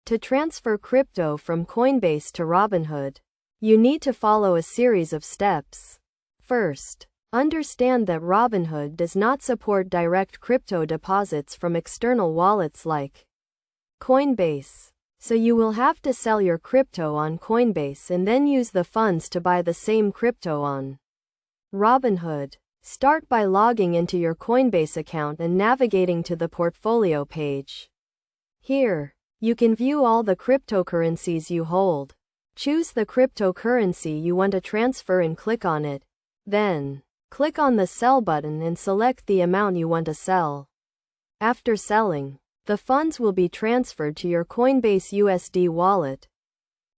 To transfer crypto from Coinbase to Robinhood, you need to follow a series of steps. First, understand that Robinhood does not support direct crypto deposits from external wallets like Coinbase. So you will have to sell your crypto on Coinbase and then use the funds to buy the same crypto on Robinhood. Start by logging into your Coinbase account and navigating to the portfolio page. Here, you can view all the cryptocurrencies you hold. Choose the cryptocurrency you want to transfer and click on it. Then, click on the Sell button and select the amount you want to sell. After selling, the funds will be transferred to your Coinbase USD wallet.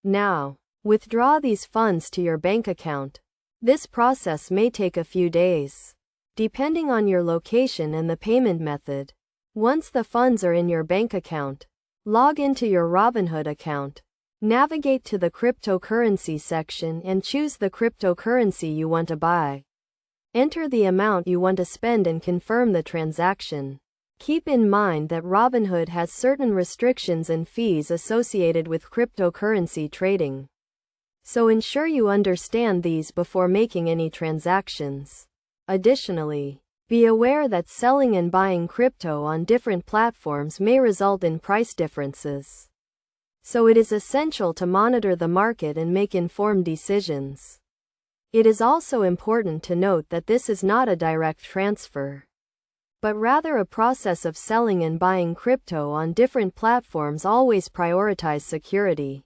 Now, withdraw these funds to your bank account. This process may take a few days, depending on your location and the payment method. Once the funds are in your bank account, log into your Robinhood account. Navigate to the cryptocurrency section and choose the cryptocurrency you want to buy. Enter the amount you want to spend and confirm the transaction. Keep in mind that Robinhood has certain restrictions and fees associated with cryptocurrency trading. So ensure you understand these before making any transactions. Additionally, be aware that selling and buying crypto on different platforms may result in price differences. So it is essential to monitor the market and make informed decisions. It is also important to note that this is not a direct transfer, but rather a process of selling and buying crypto on different platforms. Always prioritize security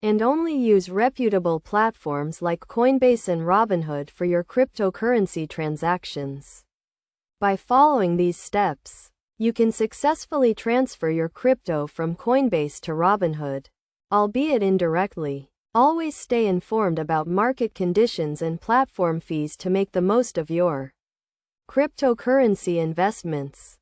and only use reputable platforms like Coinbase and Robinhood for your cryptocurrency transactions. By following these steps, you can successfully transfer your crypto from Coinbase to Robinhood, albeit indirectly. Always stay informed about market conditions and platform fees to make the most of your cryptocurrency investments.